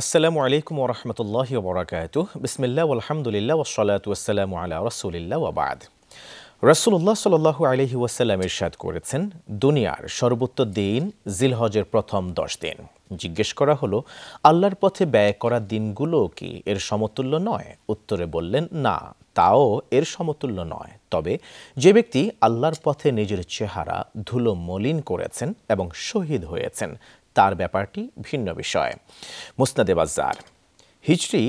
আসসালামু আলাইকুম ওয়া রাহমাতুল্লাহি ওয়া বারাকাতুহু বিসমিল্লাহ ওয়াল হামদুলিল্লাহ ওয়াস সালাতু ওয়াস সালামু আলা রাসূলিল্লাহ ওয়া বা'দ। রাসূলুল্লাহ সাল্লাল্লাহু আলাইহি ওয়াসাল্লাম ইরশাদ করেছেন, দুনিয়ার সর্বোচ্চ দিন জিলহজের প্রথম 10 দিন। জিজ্ঞেস করা হলো, আল্লাহর পথে ব্যয় করা দিনগুলো কি এর সমতুল্য নয়? উত্তরে বললেন, না, তাও এর সমতুল্য নয়। তবে যে ব্যক্তি আল্লাহর পথে নিজের চেহারা ধুলো মলিন করেছেন এবং শহীদ হয়েছেন, তার ব্যাপারটি ভিন্ন বিষয়। মুসনাদে বাজ্জার। হিজরি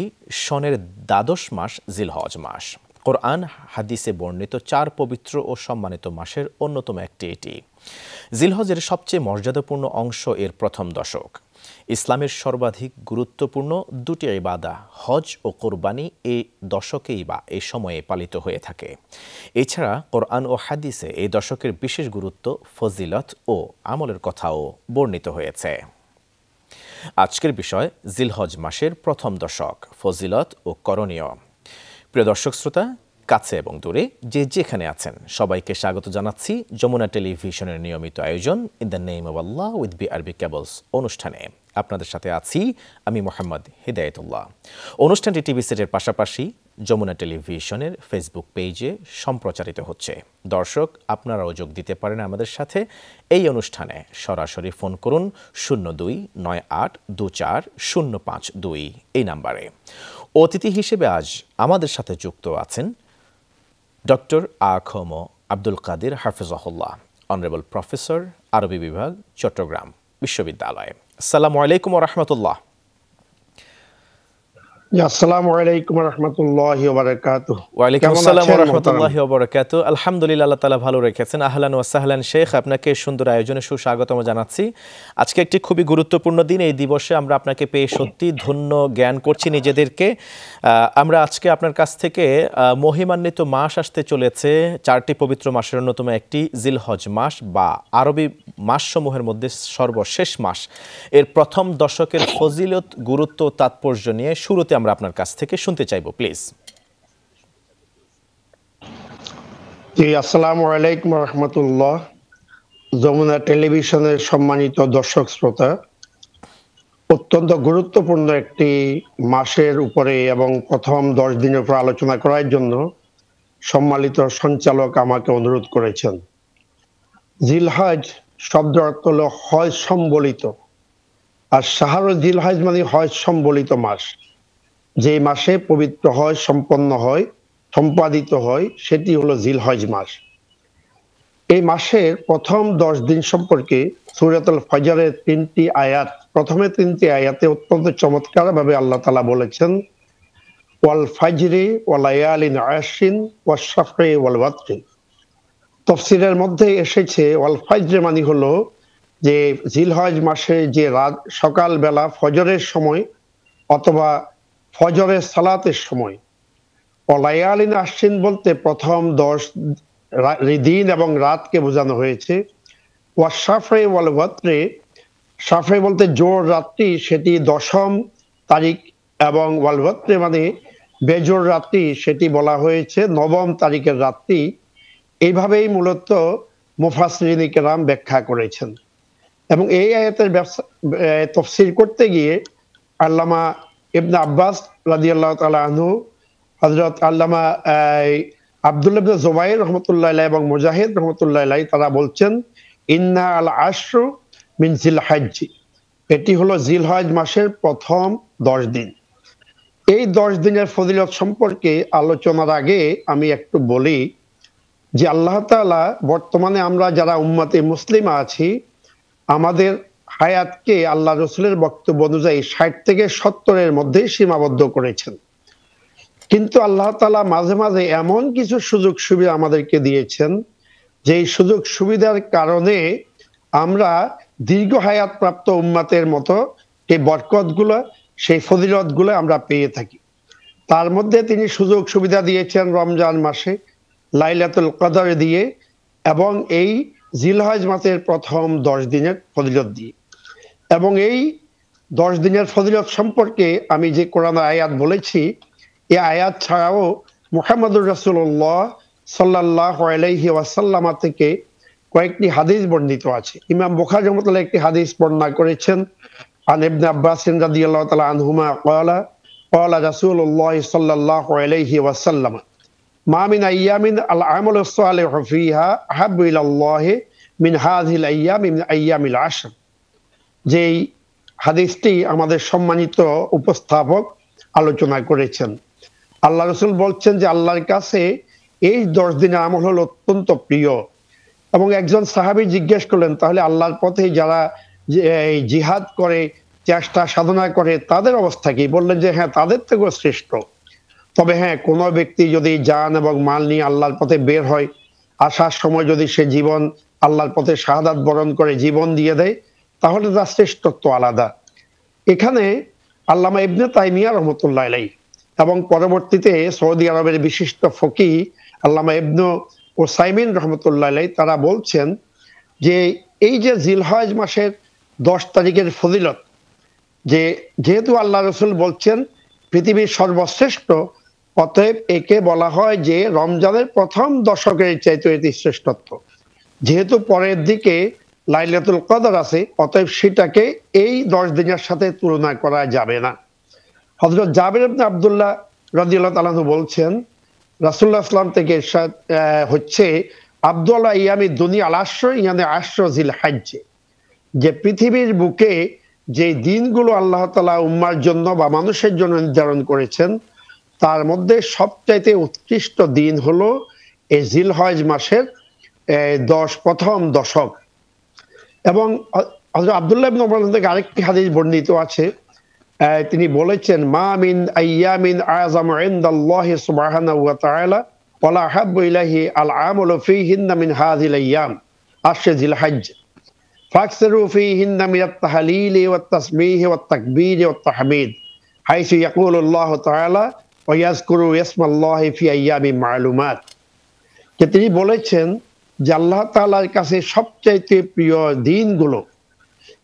সনের দ্বাদশ মাস জিলহজ মাস। কোরআন হাদিসে বর্ণিত 4 পবিত্র ও সম্মানিত মাসের অন্যতম একটি এটি। জিলহজের সবচেয়ে মর্যাদাপূর্ণ অংশ এর প্রথম দশক। ইসলামের সর্বাধিক গুরুত্বপূর্ণ দুটি ইবাদা হজ ও কোরবানি এই দশকেই বা এই সময়ে পালিত হয়ে থাকে। এছাড়া কোরআন ও হাদিসে এই দশকের বিশেষ গুরুত্ব, ফজিলত ও আমলের কথাও বর্ণিত হয়েছে। আজকের বিষয় জিলহজ মাসের প্রথম দশক, ফজিলত ও করণীয়। প্রিয় দর্শক শ্রোতা, কাছে এবং দূরে যে যেখানে আছেন সবাইকে স্বাগত জানাচ্ছি যমুনা টেলিভিশনের নিয়মিত আয়োজন in the name of Allah with BRB cables অনুষ্ঠানে। আপনাদের সাথে আছি আমি মোহাম্মদ হিদায়েতুল্লাহ। অনুষ্ঠানটি টিভি সেটের পাশাপাশি যমুনা টেলিভিশনের ফেসবুক পেজে সম্প্রচারিত হচ্ছে। দর্শক, আপনারাও যোগ দিতে পারেন আমাদের সাথে এই অনুষ্ঠানে। সরাসরি ফোন করুন 0298240552 এই নাম্বারে। অতিথি হিসেবে আজ আমাদের সাথে যুক্ত আছেন ডক্টর আ.খ.ম. আব্দুল কাদির হাফিজাহুল্লাহ, অনারেবল প্রফেসর, আরবি বিভাগ, চট্টগ্রাম বিশ্ববিদ্যালয়। আসসালামু আলাইকুম ওয়া রাহমাতুল্লাহ। আসসালামু আলাইকুম ওয়া রাহমাতুল্লাহি ওয়া বারাকাতুহু। ওয়ালাইকুম আসসালাম ওয়া রাহমাতুল্লাহি ওয়া বারাকাতুহু। আলহামদুলিল্লাহ, আল্লাহ তাআলা ভালো রেখেছেন। আহলান ওয়া সাহলান শেখ, আপনাকে সুন্দর আয়োজনে সুস্বাগতম জানাচ্ছি। আজকে একটি খুবই গুরুত্বপূর্ণ দিন। এই দিবসে আমরা আপনাকে পেয়ে সত্যি ধন্য জ্ঞান করছি নিজেদেরকে। আমরা আজকে আপনার কাছ থেকে মহিমান্বিত মাস আসতে চলেছে, 4টি পবিত্র মাসের অন্যতম একটি জিলহজ মাস বা আরবি মাসসমূহের মধ্যে সর্বশেষ মাস। এর প্রথম দশকের ফজিলত, গুরুত্ব, তাৎপর্য নিয়ে শুরুতে আমরা আপনার কাছ থেকে শুনতে চাইব, প্লিজ। জি, আসসালামু আলাইকুম ওয়া রাহমাতুল্লাহ। যমুনা টেলিভিশনের সম্মানিত দর্শক শ্রোতা, অত্যন্ত গুরুত্বপূর্ণ একটি মাসের উপরে এবং প্রথম 10 দিনের উপর আলোচনা করার জন্য সম্মানিত সঞ্চালক আমাকে অনুরোধ করেছেন। জিলহজ শব্দ অর্থ হলো হজ সম্বলিত, আর শাহরুল জিলহজ মানে হজ সম্বলিত মাস। যে মাসে পবিত্র হজ সম্পন্ন হয়, সম্পাদিত হয়, সেটি হলো জিলহজ মাস। এই মাসের প্রথম 10 দিন সম্পর্কে সূরাতুল ফজরের 3টি আয়াত, প্রথমে 3টি আয়াতে অত্যন্ত চমৎকার ভাবে আল্লাহ তাআলা বলেছেন, ওয়াল ফাজরি ওয়া লায়ালিন আশরিন ওয়াশ শাফঈ ওয়াল ওয়াতরি। তাফসীরের মধ্যে এসেছে ওয়াল ফাজর মানে হলো যে জিলহজ মাসে যে রাত, সকাল বেলা ফজরের সময় অথবা ফজরের সালাতের সময়। লায়ালিন আশরিন বলতে প্রথম 10 দিন এবং রাতকে বোঝানো হয়েছে। ওয়াশ শাফঈ ওয়াল ওয়াতরি, শাফঈ বলতে জোর রাত্রি, সেটি 10ম তারিখ, এবং ওয়াল ওয়াতরি মানে বেজোর রাত্রি, সেটি বলা হয়েছে 9ম তারিখের রাত্রি। এইভাবেই মূলত মুফাসসিরিন কিরাম ব্যাখ্যা করেছেন। এবং এই আয়াতের তাফসীর করতে গিয়ে আল্লামা ইবনে আব্বাস রাদিয়াল্লাহু তাআলা আনহু, হযরত আল্লামা আব্দুল্লাহ ইবনে জুবাইর রাহমাতুল্লাহি আলাইহি এবং মুজাহিদ রাহমাতুল্লাহি আলাইহি তারা বলছেন, ইন্না আল আশরু মিন জিলহজ, এটি হলো জিলহজ মাসের প্রথম 10 দিন। এই 10 দিনের ফজিলত সম্পর্কে আলোচনার আগে আমি একটু বলি যে আল্লাহ তাআলা বর্তমানে আমরা যারা উম্মতে মুসলিমা আছি, আমাদের হায়াতকে আল্লাহ রাসূলের বক্তব্য অনুযায়ী 60 থেকে 70-এর মধ্যে সীমাবদ্ধ করেছেন। কিন্তু আল্লাহ তাআলা মাঝে মাঝে এমন কিছু সুযোগ সুবিধা আমাদেরকে দিয়েছেন, যেই সুযোগ সুবিধার কারণে আমরা দীর্ঘ হায়াত প্রাপ্ত উম্মতের মতো এই বরকতগুলো, সেই ফজিলতগুলো আমরা পেয়ে থাকি। তার মধ্যে তিনি সুযোগ সুবিধা দিয়েছেন রমজান মাসে লাইলাতুল কদর দিয়ে, এবং এই জিলহজ মাসের প্রথম 10 দিনের ফজিলত দিয়ে। এবং এই 10 দিনের ফজিলত সম্পর্কে আমি যে কোরআনের আয়াত বলেছি, এই আয়াত ছাড়াও মুহাম্মদুর রাসূলুল্লাহ সাল্লাল্লাহু আলাইহি ওয়াসাল্লাম থেকে কয়েকটি হাদিস বর্ণিত আছে। ইমাম বুখারী রাহমাতুল্লাহ একটি হাদিস বর্ণনা করেছেন, عن ابن عباس رضي الله تعالى عنهما قال رسول الله صلى الله عليه وسلم ما من أيام العمل الصالح فيها أحب إلى الله من هذه الأيام من أيام العشر যেই হাদিসটি আমাদের সম্মানিত উপস্থাপক আলোচনা করেছেন। আল্লাহ রাসূল বলছেন যে আল্লাহর কাছে এই 10 দিনের আমল হলো অত্যন্ত প্রিয়। এবং একজন সাহাবী জিজ্ঞেস করলেন, তাহলে আল্লাহর পথে যারা জিহাদ করে, চেষ্টা সাধনা করে, তাদের অবস্থা কি? বললেন যে হ্যাঁ, তাদের থেকেও শ্রেষ্ঠ। তবে হ্যাঁ, কোনো ব্যক্তি যদি জান এবং মাল নিয়ে আল্লাহর পথে বের হয়, আসার সময় যদি সে জীবন আল্লাহর পথে শাহাদাত বরণ করে জীবন দিয়ে দেয়, তাহলে তার শ্রেষ্ঠত্ব আলাদা। এখানে আল্লামা ইবনে তাইমিয়া রহমতুল্লাহ আলাইহি এবং পরবর্তীতে সৌদি আরবের বিশিষ্ট ফকিহ আল্লামা ইবনে উসাইমিন রহমতুল্লাহ আলাইহি তারা বলছেন যে এই যে জিলহজ মাসের 10 তারিখের ফজিলত, যেহেতু আল্লাহ রাসূল বলছেন পৃথিবীর সর্বশ্রেষ্ঠ, অতএব একে বলা হয় যে রমজানের প্রথম দশকের চাইতে এটি শ্রেষ্ঠত্ব। যেহেতু পরের দিকে লাইলাতুল কদর আছে, অতএব সেটাকে এই 10 দিনের সাথে তুলনা করা যাবে না। হযরত জাবির ইবনে আব্দুল্লাহ রাদিয়াল্লাহু তাআলা বলছেন রাসূলুল্লাহ সাল্লাল্লাহু আলাইহি ওয়াসাল্লাম থেকে ইরশাদ হচ্ছে আব্দুল্লাহ ইয়ামি দুনিয়া আল-আশর ইয়ানি আশর জিলহজ্জে, যে পৃথিবীর বুকে যে দিনগুলো আল্লাহ তাআলা উম্মার জন্য বা মানুষের জন্য নির্ধারণ করেছেন, তার মধ্যে সবচাইতে উৎকৃষ্ট দিন হলো এই জিলহজ মাসের প্রথম দশক। এবং হযরত আব্দুল্লাহ ইবনে ওমর থেকে আরেকটি হাদিস বর্ণিত আছে, তিনি বলেছেন মা মিন আইয়ামিন আযামু ইনদাল্লাহি সুবহানাহু ওয়া তাআলা ওয়ালা হাব্বু ইলাইহি আল আমালু ফীহিন্না মিন হাযিল আইয়াম আশর জিলহজ ফাকসিরু ফীহিন্না মিনাত তাহলিলি ওয়াত তাসবিহি ওয়াত তাকবীরি ওয়াত তাহমিদ হাইসু ইয়াকুলুল্লাহু তাআলা ওয়া ইয়াযকুরু ইসমাল্লাহি ফি আইয়ামিন মা'লুমাত। যে তিনি বলেছেন যে আল্লাহ তাআলার কাছে সবচাইতে প্রিয় দিনগুলো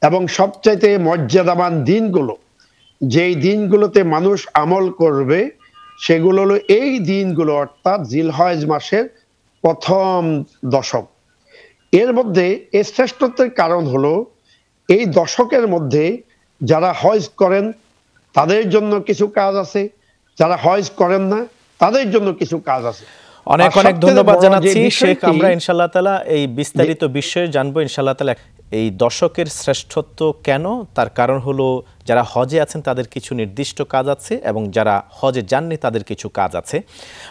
এবং সবচাইতে মর্যাদাবান দিনগুলো, যেই দিনগুলোতে মানুষ আমল করবে, সেগুলো হলো এই দিনগুলো, অর্থাৎ জিলহজ মাসের প্রথম দশক। এর মধ্যে এই শ্রেষ্ঠত্বের কারণ হলো এই দশকের মধ্যে যারা হজ করেন তাদের জন্য কিছু কাজ আছে, যারা হজ করেন না তাদের জন্য কিছু কাজ আছে। অনেক অনেক ধন্যবাদ জানাচ্ছি শেখ। আমরা ইনশাআল্লাহ তাআলা এই বিস্তারিত বিষয়ে জানবো ইনশাআল্লাহ তাআলা। এই দশকের শ্রেষ্ঠত্ব কেন, তার কারণ হলো যারা হজে আছেন তাদের কিছু নির্দিষ্ট কাজ আছে এবং যারা হজে যাননি তাদের কিছু কাজ আছে।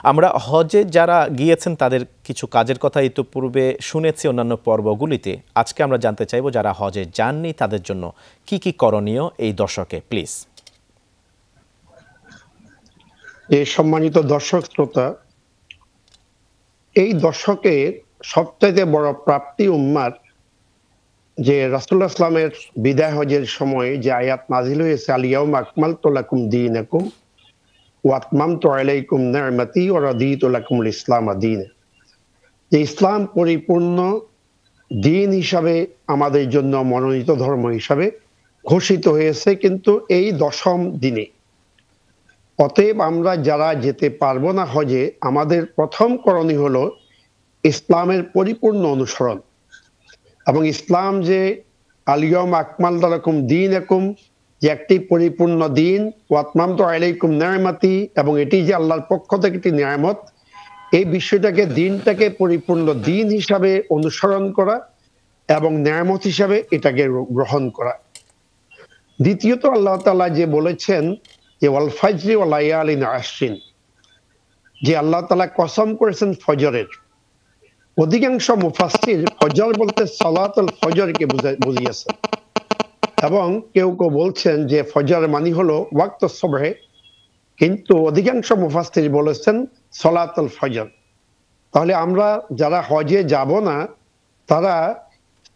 আমরা হজে যারা গিয়েছেন তাদের কিছু কাজের কথা ইতিপূর্বে শুনেছি অন্যান্য পর্বগুলিতে। আজকে আমরা জানতে চাইবো যারা হজে যাননি তাদের জন্য কি কি করণীয় এই দশকে, প্লিজ। এই সম্মানিত দর্শক শ্রোতা, এই দশকের সবচাইতে বড় প্রাপ্তি উম্মার যে রাসূলুল্লাহ সাল্লামের বিদায় হজের সময় যে আয়াত নাযিল হয়েছে আল-ইয়াউমা আকমালতু লাকুম দীনাকুম ওয়া আতমামতু আলাইকুম নি'মাতি ওয়া রাদিতু লাকুমুল ইসলাম দীনা, যে ইসলাম পরিপূর্ণ দিন হিসাবে আমাদের জন্য মনোনীত ধর্ম হিসাবে ঘোষিত হয়েছে, কিন্তু এই 10ম দিনে। অতএব আমরা যারা যেতে পারবো না হজে, আমাদের প্রথম করণীয় হলো ইসলামের পরিপূর্ণ অনুসরণ। এবং ইসলাম যে আল-ইয়াউমা আকমালতু লাকুম দীনাকুম, যে একটি পরিপূর্ণ দিন, ওয়া আতমামতু আলাইকুম নি'মাতি, এবং এটি যে আল্লাহর পক্ষ থেকে একটি নিয়ামত, এই বিষয়টাকে, দিনটাকে পরিপূর্ণ দিন হিসাবে অনুসরণ করা এবং নিয়ামত হিসাবে এটাকে গ্রহণ করা। দ্বিতীয়ত আল্লাহ তাআলা যে বলেছেন যে ওয়াল ফাজরি ওয়া লায়ালিন আশরিন, যে আল্লাহ তাআলা কসম করেছেন ফজরের। অধিকাংশ মুফাসসির ফজর বলতে সালাতুল ফজরকে বুঝিয়েছেন, এবং কেউ কেউ বলছেন যে ফজর মানে হলো ওয়াক্তুস সুবহে, কিন্তু অধিকাংশ মুফাসসির বলেছেন সালাতুল ফজর। তাহলে আমরা যারা হজে যাব না তারা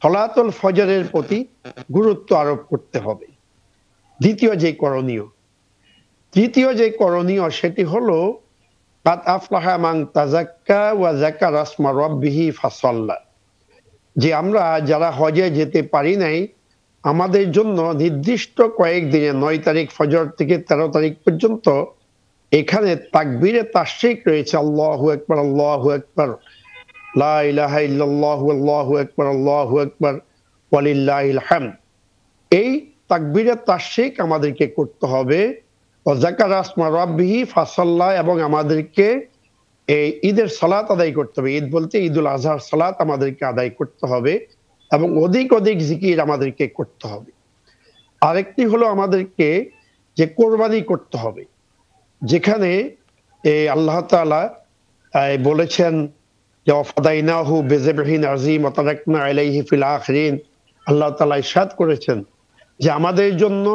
সালাতুল ফজরের প্রতি গুরুত্ব আরোপ করতে হবে। তৃতীয় যে করণীয় সেটি হলো কাদ আফলাহা মান তাযাক্কা ওয়া যাকারা ইসমা রাব্বিহি ফাসাল্লা, যে আমরা যারা হজে যেতে পারি নাই, আমাদের জন্য নির্দিষ্ট কয়েকদিনে 9 তারিখ ফজর থেকে 13 তারিখ পর্যন্ত এখানে তাকবীরে তাশরিক রয়েছে। আল্লাহু আকবার, আল্লাহু আকবার, লা ইলাহা ইল্লাল্লাহু, আল্লাহু আকবার, আল্লাহু আকবার, ওয়ালিল্লাহিল হামদ। এই তাকবীরের তাশরিক আমাদেরকে করতে হবে, ও যাকারা আসমা রাব্বিহি ফাসাল্লা, এবং আমাদেরকে এই ঈদের সালাত আদায় করতে হবে। ঈদ বলতে ঈদুল আজহার সালাত আমাদেরকে আদায় করতে হবে এবং অধিক অধিক জিকির আমাদেরকে করতে হবে। আরেকটি হলো আমাদেরকে যে কোরবানি করতে হবে, যেখানে এই আল্লাহ তাআলা বলেছেন যে ওয়াফাদাইনাহু বিযিবহিন আযীম ওয়া তারাকনা আলাইহি ফিল আখিরিন। আল্লাহ তাআলা ইরশাদ করেছেন যে আমাদের জন্য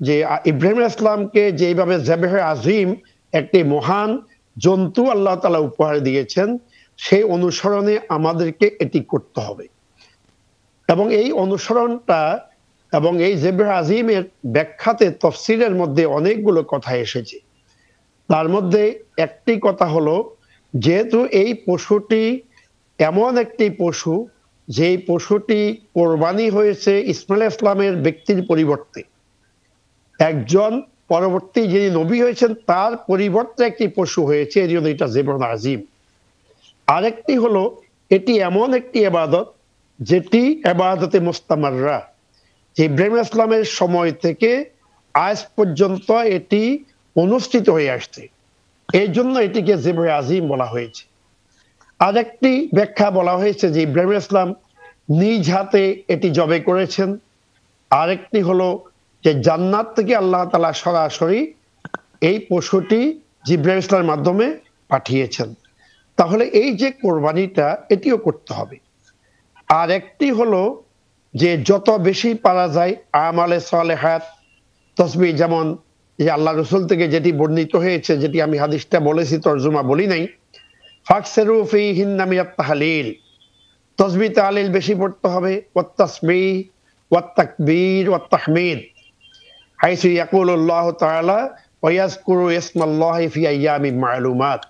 যে ইব্রাহিম আলাইহিস সালামকে যেভাবে যাবেহে আযীম, একটি মহান জন্তু আল্লাহ তাআলা উপহার দিয়েছেন, সেই অনুসরণে আমাদেরকে এটি করতে হবে। এবং এই অনুসরণটা এবং এই যাবেহে আযীমের ব্যাখ্যাতে তাফসীরের মধ্যে অনেকগুলো কথা এসেছে। তার মধ্যে একটি কথা হলো, যেহেতু এই পশুটি এমন একটি পশু, যেই পশুটি কোরবানি হয়েছে ইসমাঈল আলাইহিস সালামের ব্যক্তির পরিবর্তে, একজন পরবর্তী যিনি নবী হয়েছেন তার পরিবর্তে একটি পশু হয়েছে, এর জন্য এটা যাবেহুন আযীম। আরেকটি হলো, এটি এমন একটি ইবাদত যেটি ইবাদতে মুস্তামাররা, যে ইব্রাহিম আলাইহিস সালামের সময় থেকে আজ পর্যন্ত এটি অনুষ্ঠিত হয়ে আসছে, এই জন্য এটিকে যাবেহে আযীম বলা হয়েছে। আরেকটি ব্যাখ্যা বলা হয়েছে যে ইব্রাহিম আলাইহিস সালাম নিজ হাতে এটি জবে করেছেন। আরেকটি হলো যে জান্নাত থেকে আল্লাহ তাআলা সরাসরি এই পশুটি জিবরাইল আলাইহিস সালামের মাধ্যমে পাঠিয়েছেন। তাহলে এই যে কোরবানিটা, এটিও করতে হবে। আর একটি হলো যে যত বেশি পারা যায় আমালে সালেহাত, তাসবিহ, যেমন যে আল্লাহ রাসূল থেকে যেটি বর্ণিত হয়েছে, যেটি আমি হাদিসটা বলেছি, তরজমা বলি নাই, ফাকসিরু ফীহিন্না মিনাত তাহলিল, তাসবিহ তাহলিল বেশি পড়তে হবে, ওয়াত তাসবিহ ওয়াত তাকবীর ওয়াত তাহমিদ, হাইসু ইয়াকুলুল্লাহু তাআলা ওয়া ইয়াযকুরু ইসমাল্লাহি ফি আইয়ামিন মা'লুমাত।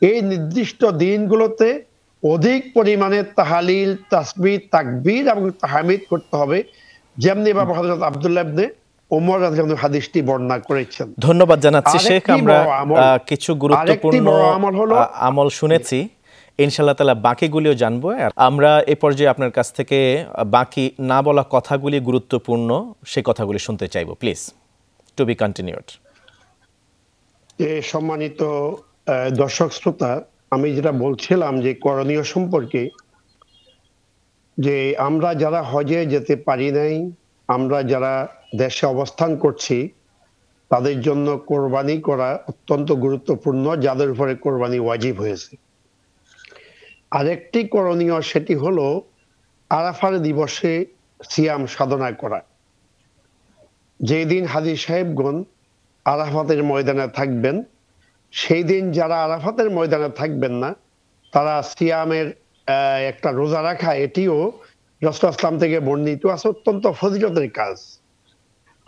এই নির্দিষ্ট দিনগুলোতে অধিক পরিমাণে তাহলিল, তাসবিহ, তাকবীর এবং তাহমিদ করতে হবে, যেমনি বাবা হযরত আব্দুল্লাহ ইবনে ওমর রাদিয়াল্লাহু আনহু হাদিসটি বর্ণনা করেছেন। ধন্যবাদ জানাচ্ছি শেখ। আমরা কিছু গুরুত্বপূর্ণ আমল শুনেছি, ইনশাআল্লাহ তাআলা বাকিগুলিও জানবো। আমরা এই পর্যায়ে আপনার কাছ থেকে বাকি না বলা কথাগুলি গুরুত্বপূর্ণ, সেই কথাগুলি শুনতে চাইবো, প্লিজ। Two be continued. সম্মানিত দর্শক শ্রোতা, আমি যেটা বলছিলাম যে করণীয় সম্পর্কে, যে আমরা যারা হজে যেতে পারি নাই, আমরা যারা দেশে অবস্থান করছি, তাদের জন্য কোরবানি করা অত্যন্ত গুরুত্বপূর্ণ, যাদের উপরে কোরবানি ওয়াজিব হয়েছে। আরেকটি করণীয়, সেটি হলো আরাফার দিবসে সিয়াম সাধনা করা। যেই দিন হাজী সাহেবগণ আরাফাতের ময়দানে থাকবেন, সেই দিন যারা আরাফাতের ময়দানে থাকবেন না, তারা সিয়ামের একটা রোজা রাখা, এটিও রাসূল ইসলাম থেকে বর্ণিত আছে, অত্যন্ত ফজিলতের কাজ।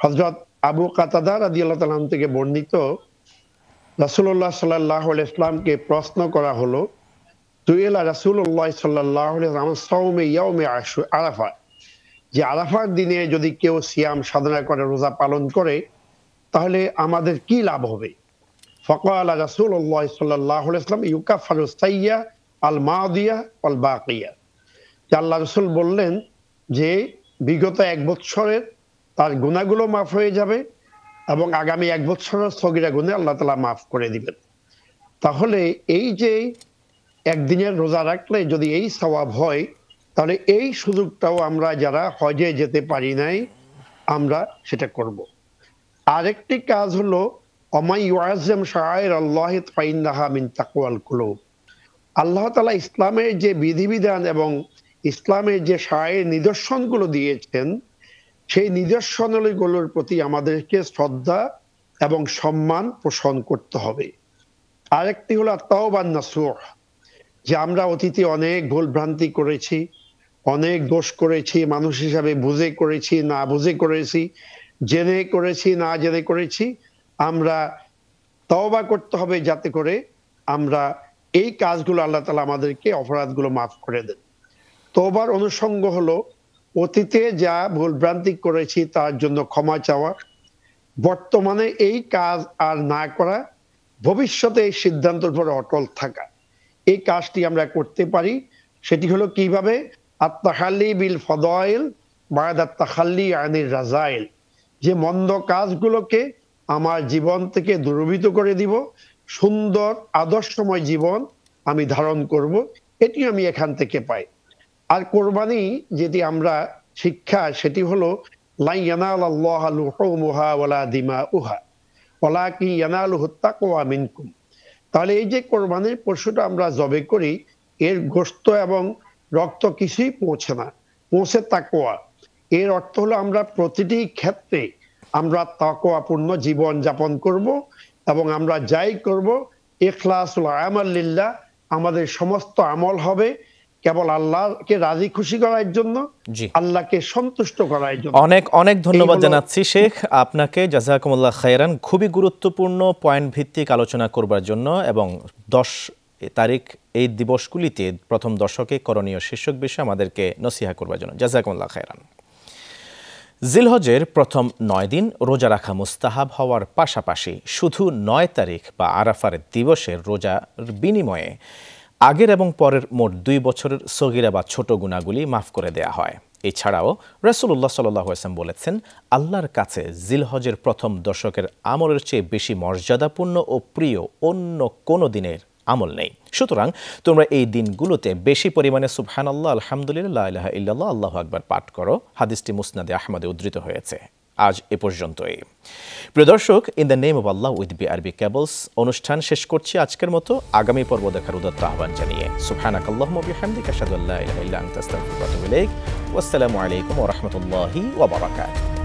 হযরত আবু কাতাদা রাদিয়াল্লাহু তাআলা থেকে বর্ণিত, রাসূলুল্লাহ সাল্লাল্লাহু আলাইহি ওয়াসাল্লামকে প্রশ্ন করা হলো, সুইলা রাসূলুল্লাহ সাল্লাল্লাহু আলাইহি ওয়াসাল্লাম সাওমে ইয়াউমে আরাফা, যে আরাফার দিনে যদি কেউ সিয়াম সাধনা করে, রোজা পালন করে, তাহলে আমাদের কি লাভ হবে? ফাকালা রাসূলুল্লাহ সাল্লাল্লাহু আলাইহি ওয়াসাল্লাম ইউকাফফারু সাইয়্যা আল মাদিয়া ওয়াল বাকিয়া। আল্লাহ রাসূল বললেন যে বিগত এক বছরের তার গুনাহগুলো মাফ হয়ে যাবে এবং আগামী এক বছরের সগীরা গুনাহ আল্লাহ তাআলা মাফ করে দিবেন। তাহলে এই যে একদিনের রোজা রাখলে যদি এই সওয়াব হয়, তাহলে এই সুযোগটাও আমরা যারা হজে যেতে পারি নাই, আমরা সেটা করব। আরেকটি কাজ হলো ওমাই ইউআযযিম শাআইরাল্লাহি ফাইন্নাহা মিন তাকওয়াল কুলুব। আল্লাহ তাআলা ইসলামের যে বিধিবিধান এবং ইসলামের যে শায়ের নিদর্শনগুলো দিয়েছেন, সেই নিদর্শনগুলোর প্রতি আমাদেরকে শ্রদ্ধা এবং সম্মান পোষণ করতে হবে। আরেকটি হলো তাওবান নাসুহ, যে আমরা অতীতে অনেক ভুল ভ্রান্তি করেছি, অনেক দোষ করেছি, মানুষ হিসাবে বুঝে করেছি, না বুঝে করেছি, জেনে করেছি, না জেনে করেছি। আমরা তওবা করতে হবে, যাতে করে আমরা এই কাজগুলো আল্লাহ তাআলা আমাদেরকে অপরাধগুলো মাফ করে দেন। তওবার অনুষঙ্গ হলো অতীতে যা ভুল ভ্রান্তি করেছি তার জন্য ক্ষমা চাওয়া, বর্তমানে এই কাজ আর না করা, ভবিষ্যতে এই সিদ্ধান্তের উপর অটল থাকা। এই কাজটি আমরা করতে পারি। সেটি হলো কিভাবে? আত-তাহাল্লি বিল ফাদাইল বা'দা আত-তাখাল্লি আনির রাযাইল। যে মন্দ কাজগুলোকে আমার জীবন থেকে দূরীভূত করে দিব, সুন্দর আদর্শময় জীবন আমি ধারণ করব, এটি আমি এখান থেকে পাই। আর কোরবানি যেটি আমরা শিক্ষা, সেটি হলো লা ইয়ানালাল্লাহা লুহুমুহা ওয়ালা দিমাউহা ওয়ালাকিন ইয়ানালুহুত তাকওয়া মিনকুম। তাহলে এই যে কোরবানির পশুটা আমরা জবে করি, এর গোশত এবং রক্ত কিছুই পৌঁছে না, পৌঁছে তাকওয়া। এর অর্থ হলো আমরা প্রতিটি ক্ষেত্রে আমরা তাকওয়াপূর্ণ জীবন যাপন করব, এবং আমরা যাই করব ইখলাসুল আমাল লিল্লাহ, আমাদের সমস্ত আমল হবে কেবল আল্লাহকে রাজি খুশি করার জন্য, জি, আল্লাহকে সন্তুষ্ট করার জন্য। অনেক অনেক ধন্যবাদ এই হলো- জানাচ্ছি শেখ আপনাকে, জাযাকুমুল্লাহ খায়রান। খুবই গুরুত্বপূর্ণ পয়েন্ট ভিত্তিক আলোচনা করবার জন্য, এবং 10 তারিখ এই দিবসগুলিতে প্রথম দশকে করণীয় শীর্ষক বিষয়ে আমাদেরকে নসিহা করবার জন্য জাযাকুমুল্লাহ খায়রান। জিলহজের প্রথম 9 দিন রোজা রাখা মুস্তাহাব হওয়ার পাশাপাশি শুধু 9 তারিখ বা আরাফার দিবসের রোজার বিনিময়ে আগের এবং পরের মোট 2 বছরের সগীরা বা ছোট গুনাহগুলি মাফ করে দেয়া হয়। এছাড়াও রাসূলুল্লাহ সাল্লাল্লাহু আলাইহি ওয়াসাল্লাম বলেছেন, আল্লাহর কাছে জিলহজের প্রথম দশকের আমলের চেয়ে বেশি মর্যাদাপূর্ণ ও প্রিয় অন্য কোনো দিনের আমল নেই। সুতরাং তোমরা এই দিনগুলোতে বেশি পরিমাণে সুবহানাল্লাহ, আলহামদুলিল্লাহ, লা ইলাহা ইল্লাল্লাহ, আল্লাহু আকবার পাঠ করো। হাদিসটি মুসনাদে আহমদে উদ্ধৃত হয়েছে। আজ এ পর্যন্তই। প্রিয় দর্শক, in the name of Allah with BRB cables অনুষ্ঠান শেষ করছি আজকের মতো। আগামী পর্ব দেখার উদাত্ত আহ্বান জানিয়ে সুবহানাকাল্লাহুম্মা ওয়া বিহামদিকা আশহাদু আল্লা ইলাহা ইল্লা আনতা আস্তাগফিরুকা ওয়া আতুবু ইলাইক। ওয়াসসালামু আলাইকুম ওয়া রাহমাতুল্লাহি ওয়া বারাকাতুহু।